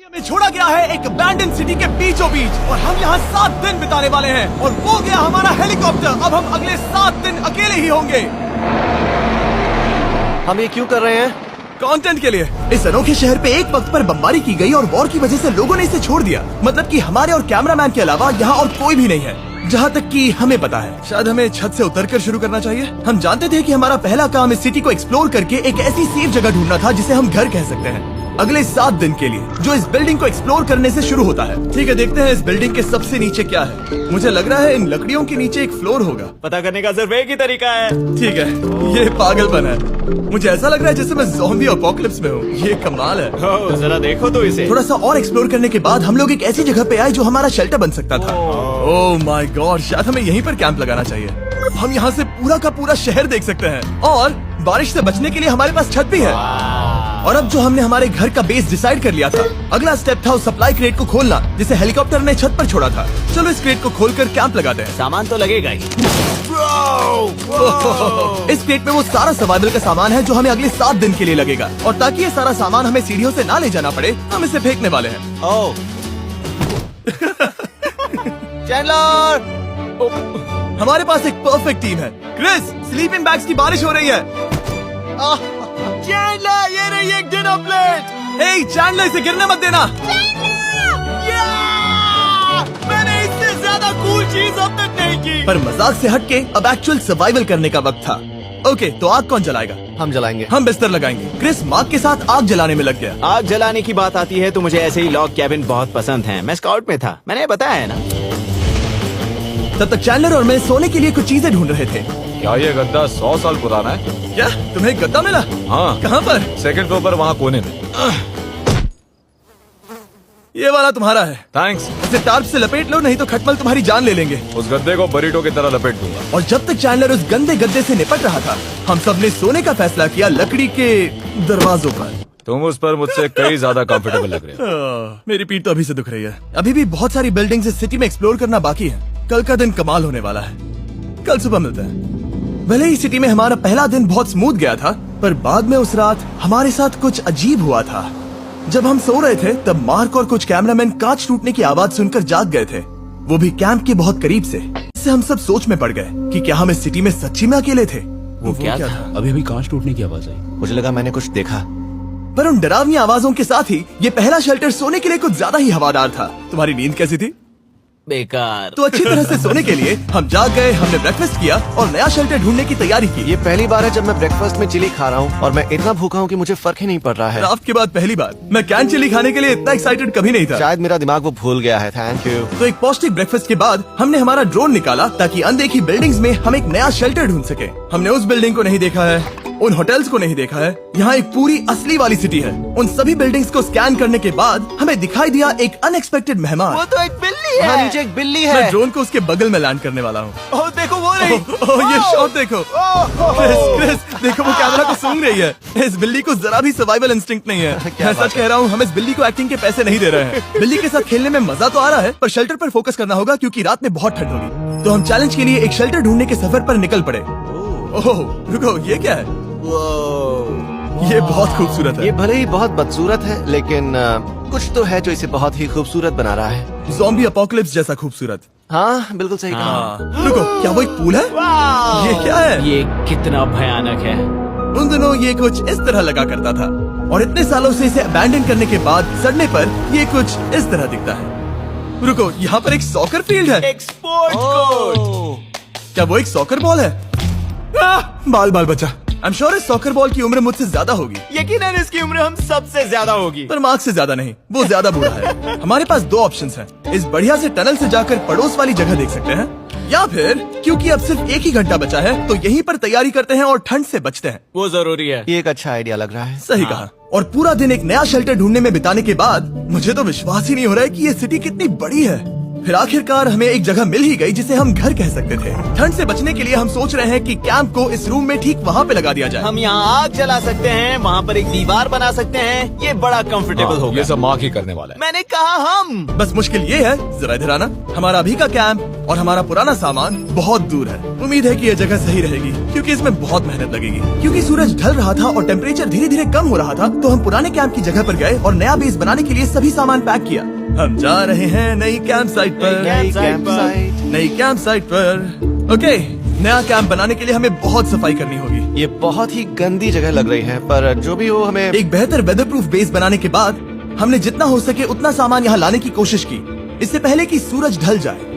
हमें छोड़ा गया है एक अबैंडन सिटी के बीचों बीच और हम यहाँ 7 दिन बिताने वाले हैं और वो गया हमारा हेलीकॉप्टर। अब हम अगले 7 दिन अकेले ही होंगे। हम ये क्यों कर रहे हैं? कंटेंट के लिए। इस अनोखे शहर पे एक वक्त पर बमबारी की गई और वॉर की वजह से लोगों ने इसे छोड़ दिया। मतलब कि हमारे और कैमरामैन के अलावा यहाँ और कोई भी नहीं है, जहाँ तक कि हमें पता है। शायद हमें छत से उतरकर शुरू करना चाहिए। हम जानते थे कि हमारा पहला काम इस सिटी को एक्सप्लोर करके एक ऐसी सेफ जगह ढूंढना था जिसे हम घर कह सकते हैं, अगले 7 दिन के लिए, जो इस बिल्डिंग को एक्सप्लोर करने से शुरू होता है। ठीक है, देखते हैं इस बिल्डिंग के सबसे नीचे क्या है। मुझे लग रहा है इन लकड़ियों के नीचे एक फ्लोर होगा। पता करने का सिर्फ एक ही तरीका है। ठीक है, ये पागलपन है। मुझे ऐसा लग रहा है जैसे मैं ज़ॉम्बी अपोकलिप्स में हूँ। ये कमाल है। ओह, जरा देखो तो इसे। थोड़ा सा और एक्सप्लोर करने के बाद हम लोग एक ऐसी जगह पे आए जो हमारा शेल्टर बन सकता था। ओह माय गॉड, शायद हमें यहीं पर कैंप लगाना चाहिए। हम यहाँ से पूरा का पूरा शहर देख सकते हैं और बारिश से बचने के लिए हमारे पास छत भी है। और अब जो हमने हमारे घर का बेस डिसाइड कर लिया था, अगला स्टेप था उस सप्लाई क्रेट को खोलना जिसे हेलीकॉप्टर ने छत पर छोड़ा था। चलो इस क्रेट को खोलकर कैंप लगाते हैं। सामान तो लगेगा ही। इस क्रेट में वो सारा सर्वाइवल का सामान है जो हमें अगले 7 दिन के लिए लगेगा। और ताकि ये सारा सामान हमें सीढ़ियों से ना ले जाना पड़े, हम इसे फेंकने वाले हैं। ओह चैंडलर! हमारे पास एक परफेक्ट टीम है। क्रिस, स्लीपिंग बैग्स की बारिश हो रही है। चैंडलर, ये रही एक डिनर प्लेट। हे चैंडलर, इसे गिरने मत देना। मैंने इससे ज्यादा कूल चीज अब तक नहीं की। पर मजाक से हटके अब एक्चुअल सर्वाइवल करने का वक्त था। ओके, तो आग कौन जलाएगा? हम जलाएंगे। हम बिस्तर लगाएंगे। क्रिस मार्क के साथ आग जलाने में लग गया। आग जलाने की बात आती है तो मुझे ऐसे ही लॉग कैबिन बहुत पसंद है। मैं स्काउट में था, मैंने बताया है ना। तब तक चैंडलर और मैं सोने के लिए कुछ चीजें ढूंढ रहे थे। क्या ये गद्दा 100 साल पुराना है? क्या तुम्हें एक गद्दा मिला? हाँ। कहाँ पर? सेकंड फ्लोर पर, वहाँ कोने में। ये वाला तुम्हारा है। थैंक्स। इसे टार्प से लपेट लो, नहीं तो खटमल तुम्हारी जान ले लेंगे। उस गद्दे को बरीटो की तरह लपेट दूंगा। और जब तक चैंडलर उस गंदे गद्दे से निपट रहा था, हम सब ने सोने का फैसला किया लकड़ी के दरवाजों पर। तुम उस पर मुझसे कई ज्यादा कंफर्टेबल लग रहे हो। मेरी पीठ तो अभी से दुख रही है। अभी भी बहुत सारी बिल्डिंग्स इस सिटी में एक्सप्लोर करना बाकी है। कल का दिन कमाल होने वाला है। कल सुबह मिलते हैं। भले ही सिटी में हमारा पहला दिन बहुत स्मूथ गया था, पर बाद में उस रात हमारे साथ कुछ अजीब हुआ था। जब हम सो रहे थे तब मार्क और कुछ कैमरामैन कांच टूटने की आवाज सुनकर जाग गए थे, वो भी कैंप के बहुत करीब से। इससे हम सब सोच में पड़ गए कि क्या हम इस सिटी में सच्ची में अकेले थे। वो क्या था? अभी कांच टूटने की आवाज आई। मुझे लगा मैंने कुछ देखा। पर उन डरावनी आवाजों के साथ ही ये पहला शेल्टर सोने के लिए कुछ ज्यादा ही हवादार था। तुम्हारी नींद कैसी थी? बेकार। तो अच्छी तरह से सोने के लिए हम जाग गए। हमने ब्रेकफास्ट किया और नया शेल्टर ढूंढने की तैयारी की। ये पहली बार है जब मैं ब्रेकफास्ट में चिली खा रहा हूँ और मैं इतना भूखा हूँ कि मुझे फर्क ही नहीं पड़ रहा है। रात के बाद पहली बार। मैं कैन चिली खाने के लिए इतना एक्साइटेड कभी नहीं था। शायद मेरा दिमाग वो भूल गया है। Thank you. तो एक पौष्टिक ब्रेकफास्ट के बाद हमने हमारा ड्रोन निकाला ताकि अनदेखी बिल्डिंग्स में हम एक नया शेल्टर ढूंढ सके। हमने उस बिल्डिंग को नहीं देखा है, उन होटल्स को नहीं देखा है। यहाँ एक पूरी असली वाली सिटी है। उन सभी बिल्डिंग्स को स्कैन करने के बाद हमें दिखाई दिया एक अनएक्सपेक्टेड मेहमान। वो तो एक बिल्ली वहाँ है। नीचे एक बिल्ली मैं है। ड्रोन को उसके बगल में लैंड करने वाला हूँ। ओह देखो वो रही। ये शॉट देखो। क्रिस, देखो वो कैमरा को सूंघ रही है। इस बिल्ली को जरा भी सर्वाइवल इंस्टिंक्ट नहीं है। मैं सच कह रहा हूँ, हम इस बिल्ली को एक्टिंग के पैसे नहीं दे रहे हैं। बिल्ली के साथ खेलने में मजा तो आ रहा है, पर शेल्टर पर फोकस करना होगा क्योंकि रात में बहुत ठंड होगी। तो हम चैलेंज के लिए एक शेल्टर ढूंढने के सफर पर निकल पड़े। ओह रुको, ये क्या है? ये बहुत खूबसूरत है। ये भले ही बहुत बदसूरत है, लेकिन कुछ तो है जो इसे बहुत ही खूबसूरत बना रहा है। ज़ॉम्बी अपोकलिप्स जैसा खूबसूरत। हाँ, बिल्कुल सही कहा। रुको, क्या वो एक पूल है? ये क्या है? ये कितना भयानक है। उन दिनों ये कुछ इस तरह लगा करता था और इतने सालों से इसे अबैंडन करने के बाद सड़ने पर ये कुछ इस तरह दिखता है। रुको, यहाँ पर एक सॉकर फील्ड है। एक स्पोर्ट्स कोर्ट। क्या वो एक सॉकर बॉल है? बाल बाल बचा। आई एम श्योर इस सॉकर बॉल की उम्र मुझसे ज्यादा होगी। यकीनन इसकी उम्र हम सबसे ज्यादा होगी। पर मार्क से ज्यादा नहीं, वो ज्यादा बूढ़ा है। हमारे पास 2 ऑप्शंस हैं। इस बढ़िया से टनल से जाकर पड़ोस वाली जगह देख सकते हैं, या फिर क्योंकि अब सिर्फ 1 ही घंटा बचा है तो यहीं पर तैयारी करते हैं और ठंड से बचते हैं। वो जरूरी है। ये एक अच्छा आइडिया लग रहा है। सही कहा। और पूरा दिन एक नया शेल्टर ढूंढने में बिताने के बाद मुझे तो विश्वास ही नहीं हो रहा है कि ये सिटी कितनी बड़ी है। फिर आखिरकार हमें एक जगह मिल ही गई जिसे हम घर कह सकते थे। ठंड से बचने के लिए हम सोच रहे हैं कि कैंप को इस रूम में ठीक वहाँ पे लगा दिया जाए। हम यहाँ आग जला सकते हैं, वहाँ पर एक दीवार बना सकते हैं। ये बड़ा कंफर्टेबल होगा। ये सब मार्क ही करने वाला है। मैंने कहा हम। बस मुश्किल ये है, जरा इधर आना, हमारा अभी का कैंप और हमारा पुराना सामान बहुत दूर है। उम्मीद है कि यह जगह सही रहेगी क्योंकि इसमें बहुत मेहनत लगेगी। क्योंकि सूरज ढल रहा था और टेम्परेचर धीरे धीरे कम हो रहा था, तो हम पुराने कैंप की जगह पर गए और नया बेस बनाने के लिए सभी सामान पैक किया। हम जा रहे हैं नई कैंप साइट पर। नई कैंप साइट पर। ओके, नया कैंप बनाने के लिए हमें बहुत सफाई करनी होगी। ये बहुत ही गंदी जगह लग रही है, पर जो भी हो हमें एक बेहतर वेदर प्रूफ बेस बनाने के बाद हमने जितना हो सके उतना सामान यहाँ लाने की कोशिश की, इससे पहले कि सूरज ढल जाए।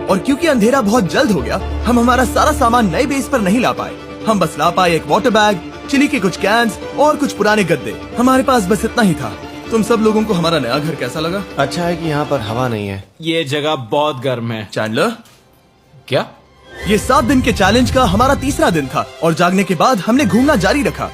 और क्योंकि अंधेरा बहुत जल्द हो गया, हम हमारा सारा सामान नए बेस पर नहीं ला पाए। हम बस ला पाए एक वाटर बैग, चिली के कुछ कैंस और कुछ पुराने गद्दे। हमारे पास बस इतना ही था। तुम सब लोगों को हमारा नया घर कैसा लगा? अच्छा है कि यहाँ पर हवा नहीं है। ये जगह बहुत गर्म है। चैंडलर, क्या? ये 7 दिन के चैलेंज का हमारा तीसरा दिन था और जागने के बाद हमने घूमना जारी रखा।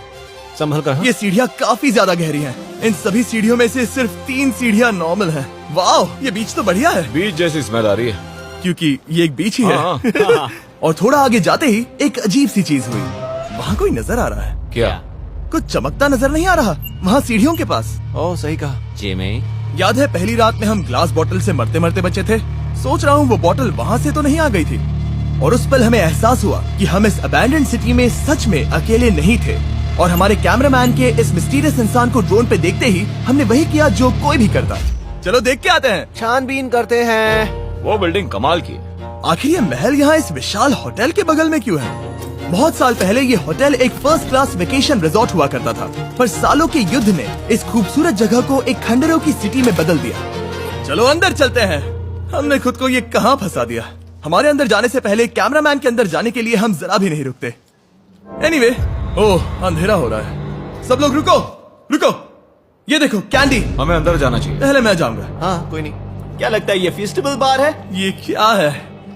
संभल कर। हाँ? ये सीढ़ियाँ काफी ज्यादा गहरी हैं। इन सभी सीढ़ियों में से सिर्फ 3 सीढ़ियाँ नॉर्मल हैं। वाह, ये बीच तो बढ़िया है बीच जैसी स्मेल आ रही है। क्योंकि ये एक बीच ही है। हाँ। और थोड़ा आगे जाते ही एक अजीब सी चीज हुई। वहाँ कोई नजर आ रहा है। क्या? कुछ चमकता नजर नहीं आ रहा वहाँ सीढ़ियों के पास। ओह, सही कहा। जिमी, याद है पहली रात में हम ग्लास बोतल से मरते मरते बचे थे? सोच रहा हूँ वो बोतल वहाँ से तो नहीं आ गई थी। और उस पल हमें एहसास हुआ कि हम इस अबैंडन्ड सिटी में सच में अकेले नहीं थे। और हमारे कैमरामैन के इस मिस्टीरियस इंसान को ड्रोन पे देखते ही हमने वही किया जो कोई भी करता। चलो देख के आते हैं। छानबीन करते हैं। वो बिल्डिंग कमाल की है। आखिर ये महल यहाँ इस विशाल होटल के बगल में क्यों है? बहुत साल पहले ये होटल एक फर्स्ट क्लास वेकेशन रिजॉर्ट हुआ करता था, पर सालों के युद्ध ने इस खूबसूरत जगह को एक खंडरों की सिटी में बदल दिया। चलो अंदर चलते हैं। हमने खुद को ये कहाँ फंसा दिया। हमारे अंदर जाने से पहले कैमरामैन के अंदर जाने के लिए हम जरा भी नहीं रुकते। एनीवे, ओह अंधेरा हो रहा है। सब लोग रुको, रुको। ये देखो कैंडी। हमें अंदर जाना चाहिए। पहले मैं जाऊंगा। हाँ, कोई नहीं। क्या लगता है ये फेस्टिवल बार है? ये क्या है?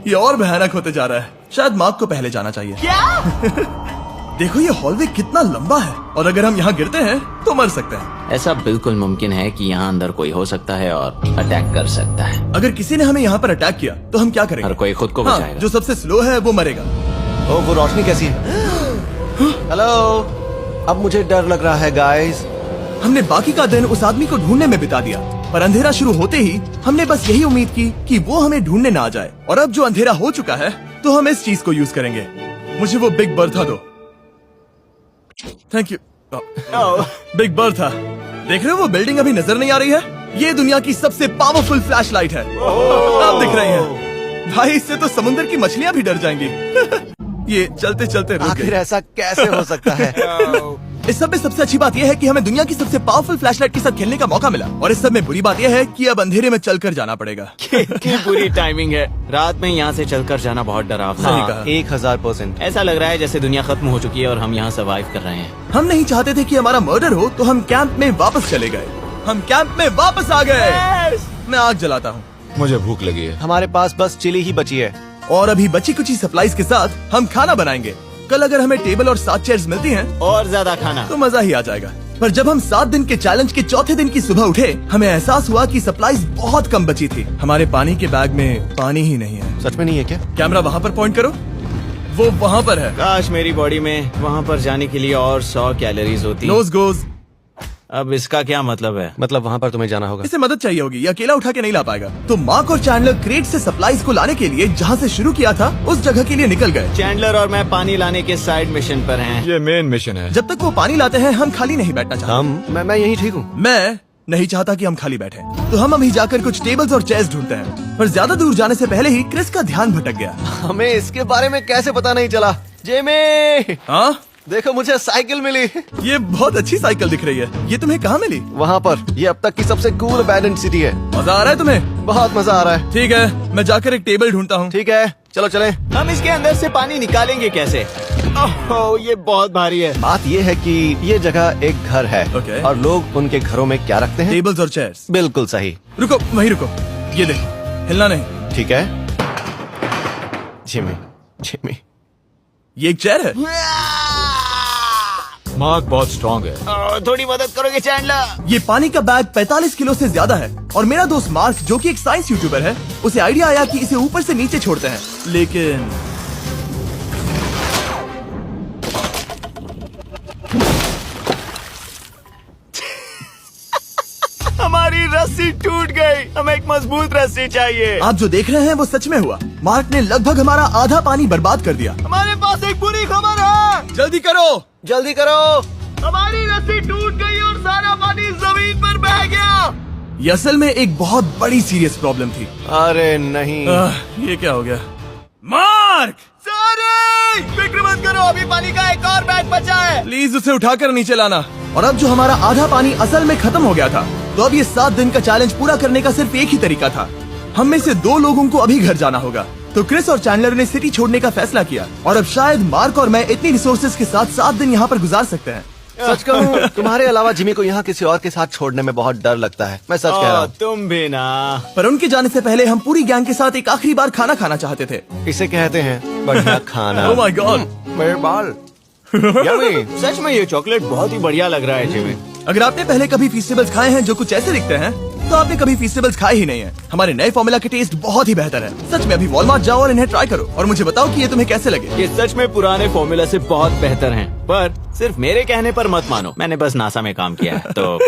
ये और भयानक होते जा रहा है। शायद मार्क को पहले जाना चाहिए। क्या? देखो ये हॉलवे कितना लंबा है और अगर हम यहाँ गिरते हैं तो मर सकते हैं। ऐसा बिल्कुल मुमकिन है कि यहाँ अंदर कोई हो सकता है और अटैक कर सकता है। अगर किसी ने हमें यहाँ पर अटैक किया तो हम क्या करेंगे? हर कोई खुद को हाँ, बचाएगा। जो सबसे स्लो है वो मरेगा। ओह, वो रोशनी कैसी है? हेलो, अब मुझे डर लग रहा है गाइस। हमने बाकी का दिन उस आदमी को ढूंढने में बिता दिया, पर अंधेरा शुरू होते ही हमने बस यही उम्मीद की कि वो हमें ढूंढने ना आ जाए। और अब जो अंधेरा हो चुका है तो हम इस चीज को यूज करेंगे। मुझे वो बिग बर्था दो। Thank you. बिग बर्था, देख रहे हो वो बिल्डिंग अभी नजर नहीं आ रही है? ये दुनिया की सबसे पावरफुल फ्लैश लाइट है। अब दिख रही है। भाई इससे तो समुद्र की मछलियां भी डर जाएंगी। ये चलते चलते रुक आखिर गई। ऐसा कैसे हो सकता है? इस सब में सबसे अच्छी बात यह है कि हमें दुनिया की सबसे पावरफुल फ्लैशलाइट के साथ खेलने का मौका मिला। और इस सब में बुरी बात यह है कि अब अंधेरे में चलकर जाना पड़ेगा। कितनी बुरी टाइमिंग है। रात में यहाँ से चलकर जाना बहुत डरावना सही है। कहा। 1000%। ऐसा लग रहा है जैसे दुनिया खत्म हो चुकी है और हम यहाँ सर्वाइव कर रहे हैं। हम नहीं चाहते थे कि हमारा मर्डर हो, तो हम कैंप में वापस चले गए। हम कैंप में वापस आ गए। मैं आग जलाता हूँ मुझे भूख लगी है। हमारे पास बस चिली ही बची है। और अभी बची कुची सप्लाईज के साथ हम खाना बनाएंगे। कल अगर हमें टेबल और 7 चेयर्स मिलती हैं और ज्यादा खाना। तो मजा ही आ जाएगा। पर जब हम 7 दिन के चैलेंज के चौथे दिन की सुबह उठे, हमें एहसास हुआ कि सप्लाईज बहुत कम बची थी। हमारे पानी के बैग में पानी ही नहीं है। सच में नहीं है क्या? कैमरा वहाँ पर पॉइंट करो, वो वहाँ पर है। काश मेरी बॉडी में वहाँ पर जाने के लिए और 100 कैलोरीज होती। नोज गोज। अब इसका क्या मतलब है? मतलब वहाँ पर तुम्हें जाना होगा। इसे मदद चाहिए होगी, ये अकेला उठा के नहीं ला पाएगा। तो मार्क और चैंडलर क्रेट से सप्लाईज को लाने के लिए जहाँ से शुरू किया था उस जगह के लिए निकल गए। चैंडलर और मैं पानी लाने के साइड मिशन पर हैं। ये मेन मिशन है। जब तक वो पानी लाते हैं हम खाली नहीं बैठना चाहते। मैं यही ठीक हूँ। मैं नहीं चाहता कि हम खाली बैठे, तो हम अभी जाकर कुछ टेबल्स और चेयर्स ढूंढते हैं। पर ज्यादा दूर जाने से पहले ही क्रिस का ध्यान भटक गया। हमें इसके बारे में कैसे पता नहीं चला? जेमी, हाँ, देखो मुझे साइकिल मिली। ये बहुत अच्छी साइकिल दिख रही है। ये तुम्हें कहाँ मिली? वहाँ पर। ये अब तक की सबसे कूल अबैंडन्ड सिटी है। मजा आ रहा है तुम्हें? बहुत मजा आ रहा है। ठीक है, मैं जाकर एक टेबल ढूंढता हूँ। ठीक है, चलो चलें। हम इसके अंदर से पानी निकालेंगे कैसे? ओह, ये बहुत भारी है। बात ये है कि ये जगह एक घर है। Okay. और लोग उनके घरों में क्या रखते हैं? टेबल्स और चेयर्स। बिल्कुल सही। रुको, वहीं रुको। ये देखो, हिलना नहीं। ठीक है। जिमी, जिमी, ये एक चेयर है। मार्क बहुत स्ट्रांग है। थोड़ी मदद करोगे चैंडलर? ये पानी का बैग 45 किलो से ज्यादा है और मेरा दोस्त मार्क जो कि एक साइंस यूट्यूबर है, उसे आइडिया आया कि इसे ऊपर से नीचे छोड़ते हैं, लेकिन हमारी रस्सी टूट गई। हमें एक मजबूत रस्सी चाहिए। आप जो देख रहे हैं वो सच में हुआ। मार्क ने लगभग हमारा आधा पानी बर्बाद कर दिया। हमारे पास एक बुरी खबर है। जल्दी करो। जल्दी करो। हमारी रस्सी टूट गई और सारा पानी जमीन पर बह गया। ये असल में एक बहुत बड़ी सीरियस प्रॉब्लम थी। अरे नहीं। ये क्या हो गया? मार्क, सॉरी, फिक्र मत करो, अभी पानी का एक और बैग बचा है। प्लीज उसे उठाकर नीचे लाना। और अब जो हमारा आधा पानी असल में खत्म हो गया था, तो अब ये 7 दिन का चैलेंज पूरा करने का सिर्फ एक ही तरीका था। हम में से 2 लोगों को अभी घर जाना होगा। तो क्रिस और चैंडलर ने सिटी छोड़ने का फैसला किया और अब शायद मार्क और मैं इतनी रिसोर्सेज के साथ 7 दिन यहाँ पर गुजार सकते हैं। सच कहूँ, तुम्हारे अलावा जिमी को यहाँ किसी और के साथ छोड़ने में बहुत डर लगता है। मैं सच कह रहा हूँ। तुम भी ना। पर उनके जाने से पहले हम पूरी गैंग के साथ एक आखिरी बार खाना खाना चाहते थे। इसे कहते हैं बढ़िया खाना। Oh my God. मेरे बाल। यम्मी। सच में ये चॉकलेट बहुत ही बढ़िया लग रहा है जिमी। अगर आपने पहले कभी फीस्टेबल्स खाए हैं जो कुछ ऐसे दिखते हैं, तो आपने कभी फीस्टेबल्स खाए ही नहीं है। हमारे नए फॉर्मूला के टेस्ट बहुत ही बेहतर है। सच में अभी वॉलमार्ट जाओ और इन्हें ट्राई करो और मुझे बताओ कि ये तुम्हें कैसे लगे। ये सच में पुराने फॉर्मूला से बहुत बेहतर हैं, पर सिर्फ मेरे कहने पर मत मानो। मैंने बस नासा में काम किया है तो।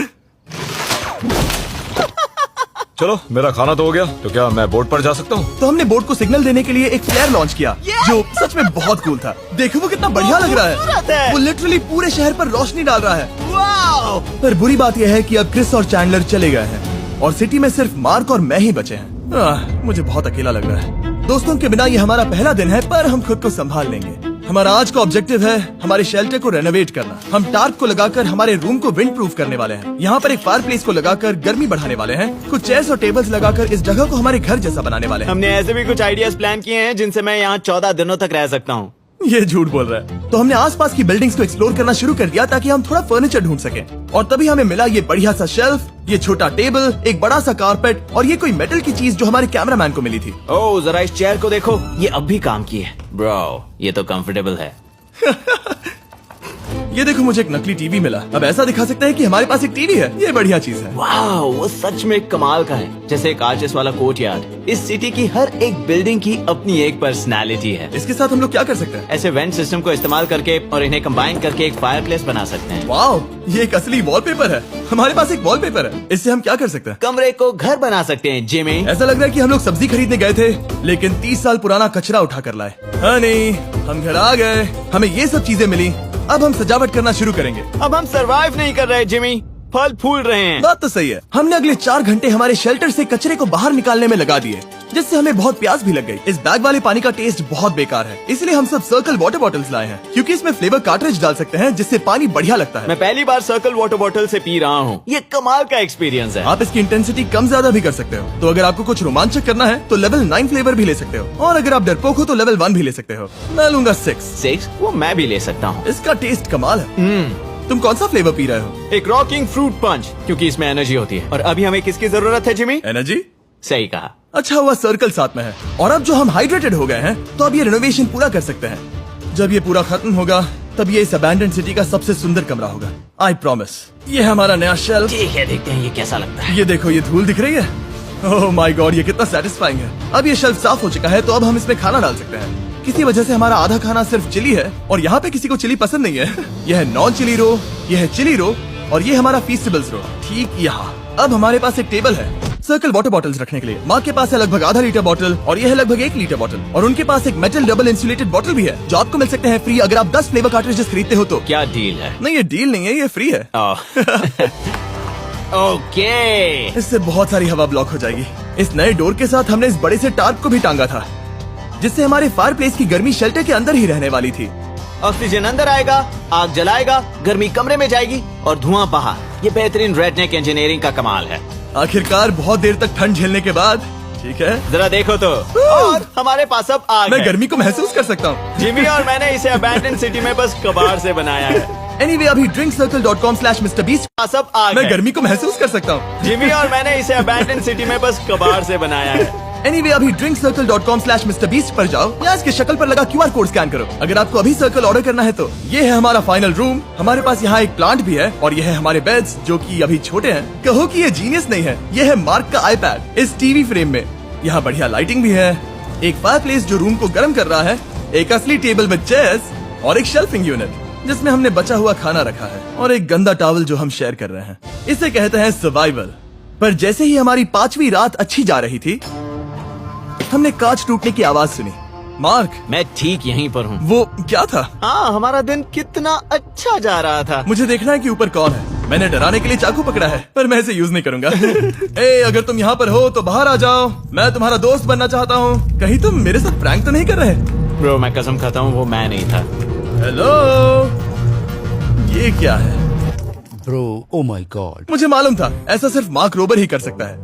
चलो मेरा खाना तो हो गया, तो क्या मैं बोट पर जा सकता हूँ? तो हमने बोट को सिग्नल देने के लिए एक फ्लेयर लॉन्च किया, जो सच में बहुत कूल था। देखो वो कितना बढ़िया लग रहा खूबसूरत है। है। वो लिटरली पूरे शहर पर रोशनी डाल रहा है। वाओ! पर बुरी बात यह है कि अब क्रिस और चैंडलर चले गए हैं और सिटी में सिर्फ मार्क और मैं ही बचे हैं। मुझे बहुत अकेला लग रहा है। दोस्तों के बिना ये हमारा पहला दिन है, पर हम खुद को संभाल लेंगे। हमारा आज का ऑब्जेक्टिव है हमारे शेल्टर को रेनोवेट करना। हम टार्प को लगाकर हमारे रूम को विंड प्रूफ करने वाले हैं। यहाँ पर एक फायर प्लेस को लगाकर गर्मी बढ़ाने वाले हैं। कुछ चेयर्स और टेबल्स लगाकर इस जगह को हमारे घर जैसा बनाने वाले हैं। हमने ऐसे भी कुछ आइडियाज प्लान किए हैं जिनसे मैं यहाँ 14 दिनों तक रह सकता हूँ। ये झूठ बोल रहा है। तो हमने आसपास की बिल्डिंग्स को एक्सप्लोर करना शुरू कर दिया ताकि हम थोड़ा फर्नीचर ढूंढ सकें। और तभी हमें मिला ये बढ़िया सा शेल्फ, ये छोटा टेबल, एक बड़ा सा कारपेट और ये कोई मेटल की चीज जो हमारे कैमरामैन को मिली थी। ओह, जरा इस चेयर को देखो, ये अब भी काम की है। ब्रो, ये तो कंफर्टेबल है। ये देखो, मुझे एक नकली टीवी मिला। अब ऐसा दिखा सकते हैं कि हमारे पास एक टीवी है। ये बढ़िया चीज है। वाओ, वो सच में कमाल का है। जैसे एक आर्चेस वाला कोर्टयार्ड। इस सिटी की हर एक बिल्डिंग की अपनी एक पर्सनालिटी है। इसके साथ हम लोग क्या कर सकते हैं? ऐसे वेंट सिस्टम को इस्तेमाल करके और इन्हें कंबाइन करके एक फायर प्लेस बना सकते हैं। वाओ, ये एक असली वॉलपेपर है। हमारे पास एक वॉलपेपर है। इससे हम क्या कर सकते हैं? कमरे को घर बना सकते हैं जिमी। ऐसा लग रहा है कि हम लोग सब्जी खरीदने गए थे, लेकिन 30 साल पुराना कचरा उठा कर लाए। नहीं, हम घर आ गए, हमें ये सब चीजें मिली। अब हम सजावट करना शुरू करेंगे। अब हम सरवाइव नहीं कर रहे जिमी, फल फूल रहे हैं। बात तो सही है। हमने अगले 4 घंटे हमारे शेल्टर से कचरे को बाहर निकालने में लगा दिए, जिससे हमें बहुत प्यास भी लग गई। इस बैग वाले पानी का टेस्ट बहुत बेकार है, इसलिए हम सब सर्कल वाटर बॉटल्स लाए हैं, क्योंकि इसमें फ्लेवर कार्ट्रिज डाल सकते हैं जिससे पानी बढ़िया लगता है। मैं पहली बार सर्कल वाटर बॉटल से पी रहा हूँ। ये कमाल का एक्सपीरियंस है। आप इसकी इंटेंसिटी कम ज्यादा भी कर सकते हो। तो अगर आपको कुछ रोमांचक करना है तो लेवल 9 फ्लेवर भी ले सकते हो, और अगर आप डरपोक हो तो लेवल 1 भी ले सकते हो। मैं लूंगा 6। 6? वो मैं भी ले सकता हूँ। इसका टेस्ट कमाल है। तुम कौन सा फ्लेवर पी रहे हो? एक रॉकिंग फ्रूट पंच, क्योंकि इसमें एनर्जी होती है। और अभी हमें किसकी जरूरत है जिमी? एनर्जी? सही कहा। अच्छा हुआ सर्कल साथ में है। और अब जो हम हाइड्रेटेड हो गए हैं, तो अब ये रेनोवेशन पूरा कर सकते हैं। जब ये पूरा खत्म होगा, तब ये इस अबैंडन्ड सिटी का सबसे सुंदर कमरा होगा। I promise. ये है हमारा नया शेल्फ। ठीक है, देखते हैं ये कैसा लगता है। ये देखो, ये धूल दिख रही है। ओह माय गॉड, ये कितना सेटिस्फाइंग है। अब ये शेल्फ साफ हो चुका है, तो अब हम इसमें खाना डाल सकते हैं। किसी वजह से हमारा आधा खाना सिर्फ चिली है, और यहाँ पे किसी को चिली पसंद नहीं है। यह है नॉन चिली रो, यह है चिली रो, और ये हमारा फीस्टेबल्स रो ठीक यहाँ। अब हमारे पास एक टेबल है सर्कल वाटर बॉटल्स रखने के लिए। माँ के पास है लगभग आधा लीटर बॉटल, और ये है लगभग 1 लीटर बॉटल, और उनके पास एक मेटल डबल इंसुलेटेड बॉटल भी है, जो आपको मिल सकते हैं फ्री अगर आप 10 फ्लेवर कार्ट्रिजेस खरीदते हो तो। क्या डील है? नहीं, ये डील नहीं है, ये फ्री है। ओके। इससे बहुत सारी हवा ब्लॉक हो जाएगी। इस नए डोर के साथ हमने इस बड़े से टार्प को भी टांगा था, जिससे हमारे फायर प्लेस की गर्मी शेल्टर के अंदर ही रहने वाली थी। ऑक्सीजन अंदर आएगा, आग जलाएगा, गर्मी कमरे में जाएगी और धुआं बाहर। ये बेहतरीन रेडनेक इंजीनियरिंग का कमाल है। आखिरकार बहुत देर तक ठंड झेलने के बाद, ठीक है, जरा देखो तो। और हमारे पास अब आग मैं है। गर्मी को महसूस कर सकता हूँ। जिमी और मैंने इसे अबैंडन सिटी में बस कबाड़ से बनाया है। एनीवे, अभी drinkcircle.com/MrBeast पास अब आग मैं है। गर्मी को महसूस कर सकता हूँ। जिमी और मैंने इसे अबैंडन सिटी में बस कबाड़ से बनाया है। एनीवे अभी drinkcircle.com/MrBeast पर जाओ या इसके शक्ल पर लगा QR कोड स्कैन करो। अगर आपको अभी सर्कल ऑर्डर करना है तो ये है हमारा फाइनल रूम। हमारे पास यहाँ एक प्लांट भी है और ये है हमारे बेड्स जो कि अभी छोटे हैं। कहो कि ये जीनियस नहीं है, ये है मार्क का आईपैड इस टीवी फ्रेम में। यहाँ बढ़िया लाइटिंग भी है, एक फायरप्लेस जो रूम को गर्म कर रहा है, एक असली टेबल विद चेयर्स और एक शेल्फिंग यूनिट जिसमें हमने बचा हुआ खाना रखा है और एक गंदा टॉवल जो हम शेयर कर रहे हैं। इसे कहते हैं सर्वाइवल। पर जैसे ही हमारी 5वीं रात अच्छी जा रही थी, हमने कांच टूटने की आवाज सुनी। मार्क, मैं ठीक यहीं पर हूँ। वो क्या था? हाँ, हमारा दिन कितना अच्छा जा रहा था। मुझे देखना है कि ऊपर कौन है। मैंने डराने के लिए चाकू पकड़ा है पर मैं इसे यूज नहीं करूंगा। ए, अगर तुम यहाँ पर हो तो बाहर आ जाओ, मैं तुम्हारा दोस्त बनना चाहता हूँ। कहीं तुम मेरे साथ प्रैंक तो नहीं कर रहे? ब्रो, मैं कसम खाता हूँ वो मैं नहीं था। हेलो, ये क्या है? Bro, oh my God. मुझे मालूम था ऐसा सिर्फ मार्क रोबर ही कर सकता है।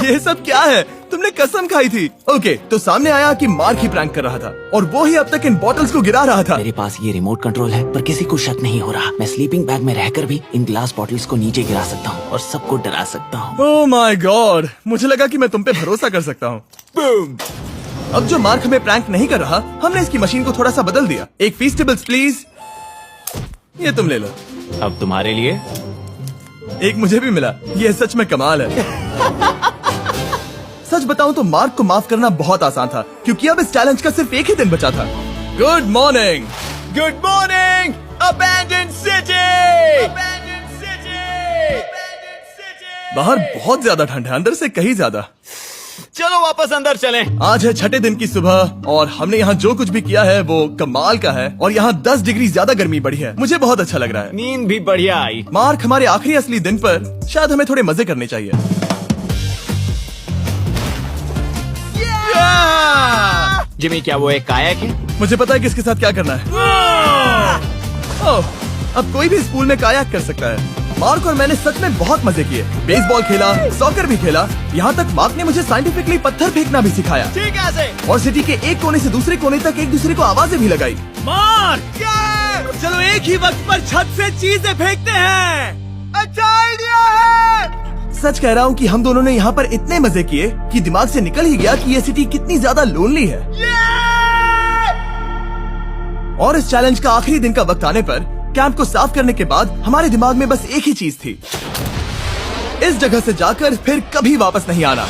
ये सब क्या है? तुमने कसम खाई थी। ओके, तो सामने आया कि मार्क ही प्रैंक कर रहा था और वो ही अब तक इन बॉटल्स को गिरा रहा था। मेरे पास ये रिमोट कंट्रोल है पर किसी को शक नहीं हो रहा। मैं स्लीपिंग बैग में रहकर भी इन ग्लास बॉटल्स को नीचे गिरा सकता हूँ और सबको डरा सकता हूँ। ओह माय गॉड, मुझे लगा कि मैं तुम पे भरोसा कर सकता हूँ। अब जो मार्क हमें प्रैंक नहीं कर रहा, हमने इसकी मशीन को थोड़ा सा बदल दिया। एक फीस्टेबल्स प्लीज, ये तुम ले लो। अब तुम्हारे लिए एक मुझे भी मिला। ये सच में कमाल है। सच बताऊं तो मार्क को माफ करना बहुत आसान था क्योंकि अब इस चैलेंज का सिर्फ एक ही दिन बचा था। Good morning, good morning abandoned city. बाहर बहुत ज्यादा ठंड है, अंदर से कहीं ज्यादा। चलो वापस अंदर चलें। आज है 6ठे दिन की सुबह और हमने यहाँ जो कुछ भी किया है वो कमाल का है और यहाँ 10 डिग्री ज्यादा गर्मी बढ़ी है। मुझे बहुत अच्छा लग रहा है। नींद भी बढ़िया आई। मार्क, हमारे आखिरी असली दिन पर शायद हमें थोड़े मजे करने चाहिए। जिमी, क्या वो एक कायाक है? मुझे पता है किसके साथ क्या करना है। ओह, अब कोई भी इस पूल में कायाक कर सकता है। मार्क और मैंने सच में बहुत मजे किए। बेसबॉल खेला, सॉकर भी खेला, यहाँ तक मार्क ने मुझे साइंटिफिकली पत्थर फेंकना भी सिखाया। ठीक है। और सिटी के एक कोने से दूसरे कोने तक एक दूसरे को आवाजें भी लगाई। मार्क, चलो एक ही वक्त पर छत से चीजें फेंकते हैं। अच्छा आइडिया है। सच कह रहा हूँ कि हम दोनों ने यहाँ पर इतने मजे किए कि दिमाग से निकल ही गया कि ये सिटी कितनी ज्यादा लोनली है। और इस चैलेंज का आखिरी दिन का वक्त आने पर कैंप को साफ करने के बाद हमारे दिमाग में बस एक ही चीज थी, इस जगह से जाकर फिर कभी वापस नहीं आना।